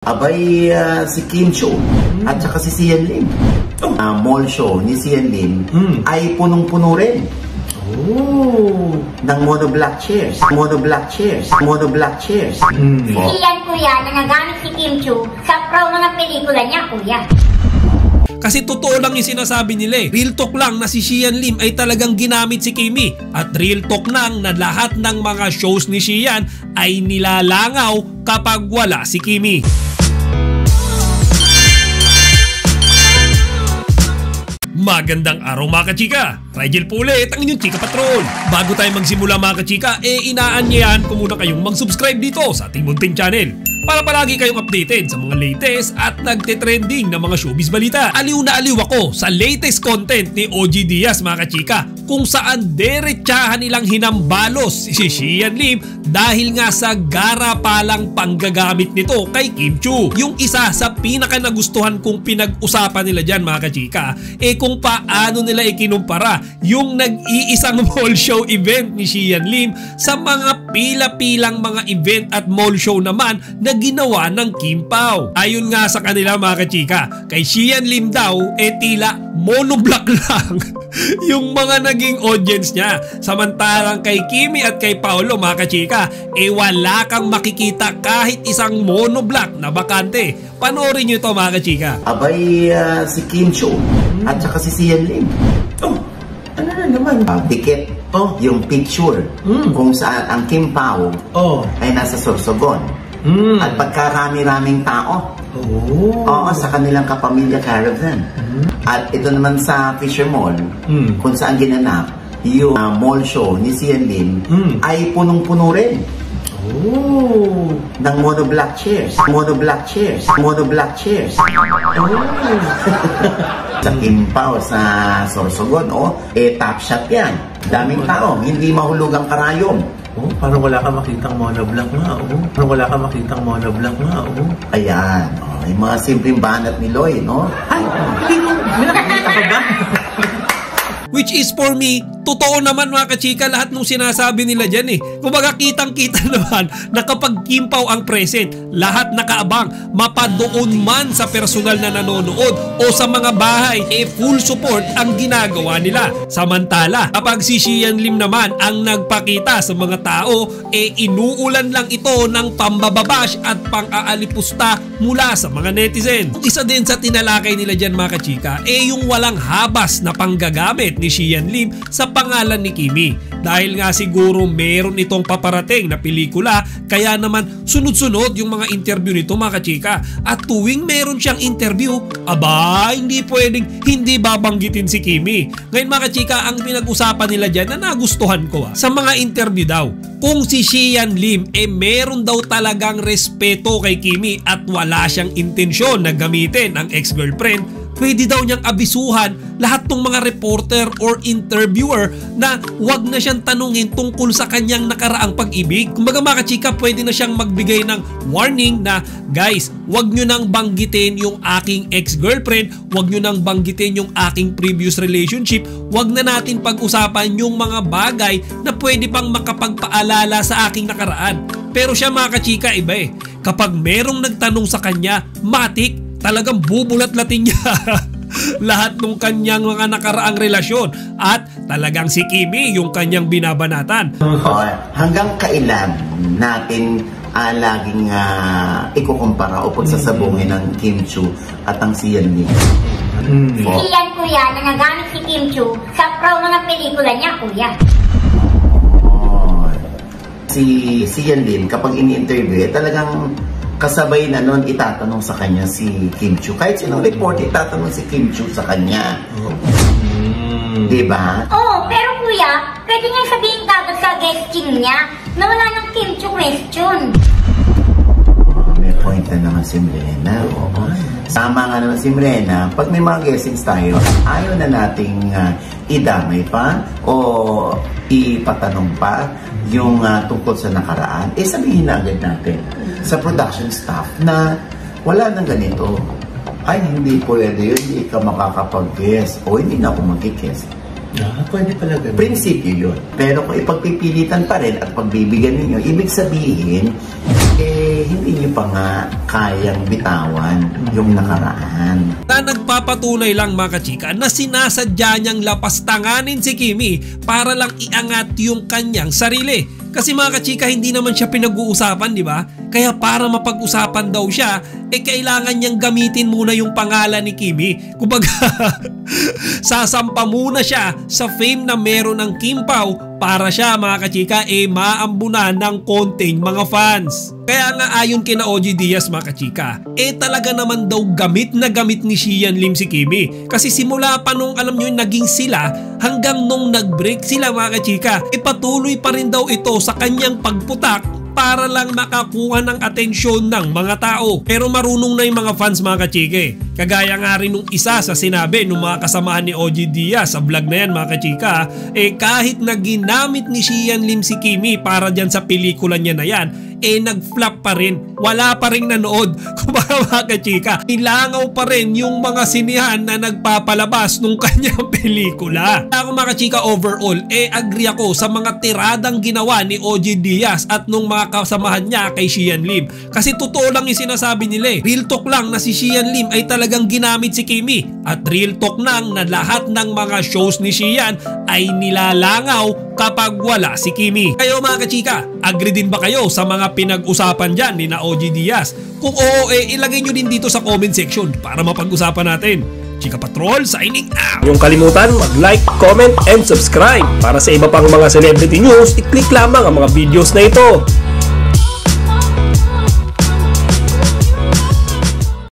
Abay, si Kim Chiu at saka si Sian Lim. Mall show ni Sian Lim ay punong-puno rin. Ng monoblock chairs. Monoblock chairs. Monoblock chairs. Sian, kuya, na nagamit si Kim Chiu sa promo ng pelikula niya, kuya. Kasi totoo lang yung sinasabi nila eh. Real talk lang na si Sian Lim ay talagang ginamit si Kimi. At real talk nang na lahat ng mga shows ni Sian ay nilalangaw kapag wala si Kimi. Magandang araw mga kachika! Rigel po ulit ang inyong Chika Patrol. Bago tayo magsimula mga kachika, inaanyayahan ko muna kayong mag-subscribe dito sa ating munting channel para palagi kayong updated sa mga latest at nagte-trending na mga showbiz balita. Aliw na aliw ako sa latest content ni OG Diaz mga kachika, kung saan derechahan nilang hinambalos si Sian Lim dahil nga sa gara palang panggagamit nito kay Kim Chiu. Yung isa sa pinaka nagustuhan kong pinag-usapan nila dyan mga kachika, kung paano nila ikinumpara yung nag-iisang mall show event ni Sian Lim sa mga pila-pilang mga event at mall show naman na ginawa ng Kim Pao. Ayon nga sa kanila mga kachika, kay Sian Lim daw tila monoblock lang yung mga naging audience niya. Samantalang kay Kimi at kay Paolo mga kachika, wala kang makikita kahit isang monoblock na bakante. Panoorin nyo ito mga kachika. Abay, si Kim Chiu at saka si Sian Lim. Ano na naman? Dikit. Yung picture kung saan ang Kim Pao ay nasa Sorsogon. At pagkarami-raming tao. Sa kanilang kapamilya caravan. At ito naman sa Fisher Mall, kung saan ginanap yung mall show ni Sian Lim ay punong-puno rin. Ng monoblock chairs. Monoblock chairs. Monoblock chairs. Sa Kim Pao sa Sorsogon, top shot yan. Daming tao, hindi mahulog ang karayom. Parang wala ka makitang monoblock nga. Parang wala ka makitang monoblock nga. Ayan. Yung mga simpleng banat ni Loy, no? Ay, hindi mo. May nakakita ka ba? Which is for me, totoo naman mga kachika lahat ng sinasabi nila dyan eh. Kumbaga kitang-kita naman na kapag Kim Pao ang present, lahat nakaabang, mapadoon man sa personal na nanonood o sa mga bahay, full support ang ginagawa nila. Samantala, kapag si Sian Lim naman ang nagpakita sa mga tao, inuulan lang ito ng pambababash at pang-aalipusta mula sa mga netizen. Isa din sa tinalakay nila dyan mga kachika, yung walang habas na panggagamit ni Sian Lim sa pangalan ni Kimi. Dahil nga siguro meron itong paparating na pelikula, kaya naman sunod-sunod yung mga interview nito mga kachika. At tuwing meron siyang interview, hindi pwedeng hindi babanggitin si Kimi. Ngayon mga kachika, ang pinag-usapan nila dyan na nagustuhan ko sa mga interview daw, kung si Sian Lim meron daw talagang respeto kay Kimi at wala siyang intensyon na gamitin ang ex-girlfriend, pwede daw niyang abisuhan lahat ng mga reporter or interviewer na wag na siyang tanungin tungkol sa kanyang nakaraang pag-ibig. Kumbaga mga kachika, pwede na siyang magbigay ng warning na, guys, wag nyo nang banggitin yung aking ex-girlfriend, wag nyo nang banggitin yung aking previous relationship, wag na natin pag-usapan yung mga bagay na pwede pang makapagpaalala sa aking nakaraan. Pero siya mga kachika, iba kapag merong nagtanong sa kanya, matik, talagang bubulat-latin niya lahat ng kanyang mga nakaraang relasyon at talagang si Kimi yung kanyang binabanatan. Hanggang kailan natin laging ikukumpara o pagsasabungin ng Kim Chiu at ang Sian Lim? Sian, kuya, na nagamit si Kim Chiu sa promo ng pelikula niya, kuya. Si Sian Lim, kapag ini-interview, talagang kasabay na nun itatanong sa kanya si Kim Chiu. Kahit sinong report, itatanong si Kim Chiu sa kanya. Diba? Pero kuya, pwede niyang sabihin dapat sa guesting niya na wala ng Kim Chiu question. May point na naman si Mrena. Sama nga naman si Mrena, pag may mga guestings tayo, ayaw na nating idamay pa o ipatanong pa yung tungkol sa nakaraan, sabihin na agad natin sa production staff na wala nang ganito. Ay, hindi pwede yun, hindi ka makakapag-guest o hindi na ako mag-guest. Pwede pala ganun. Prinsipyo yun. Pero kung ipagpipilitan pa rin at pagbibigyan ninyo, ibig sabihin, hindi niyo pa nga kayang bitawan yung nakaraan. Na nagpapatunay lang mga kachika na sinasadya niyang lapastanganin si Kimi para lang iangat yung kanyang sarili. Kasi mga kachika, hindi naman siya pinag-uusapan, di ba? Kaya para mapag-usapan daw siya, kailangan niyang gamitin muna yung pangalan ni Kimi. Kumbaga, sasampa muna siya sa fame na meron ng Kim Pao para siya mga kachika maambunan ng konting mga fans. Kaya nga ayon kina OG Diaz mga kachika, talaga naman daw gamit na gamit ni Xian Lim si Kimi. Kasi simula pa nung alam nyo yung naging sila hanggang nung nag-break sila mga kachika, patuloy pa rin daw ito sa kanyang pagputak para lang makakuha ng atensyon ng mga tao. Pero marunong na yung mga fans mga kachike. Kagaya nga rin nung isa sa sinabi nung mga kasamahan ni OG Diaz sa vlog na yan mga kachika, kahit na ginamit ni Xian Lim si Kimi para dyan sa pelikula niya na yan, nag-flop pa rin. Wala pa rin nanood. Kumbaga mga kachika, ilangaw pa rin yung mga sinihan na nagpapalabas nung kanyang pelikula. Ako mga kachika, overall, agree ako sa mga tiradang ginawa ni OG Diaz at nung mga kasamahan niya kay Xian Lim. Kasi totoo lang yung sinasabi nila. Real talk lang na si Xian Lim ay talagang ginamit si Kimi. At real talk nang na lahat ng mga shows ni Xian ay nilalangaw kapag wala si Kimi. Kayo mga kachika, agree din ba kayo sa mga pinag-usapan dyan ni na OG Diaz? Kung oo, ilagay nyo din dito sa comment section para mapag-usapan natin. Chika Patrol, signing out! Yung kalimutan, mag-like, comment, and subscribe. Para sa iba pang mga celebrity news, i-click lamang ang mga videos na ito.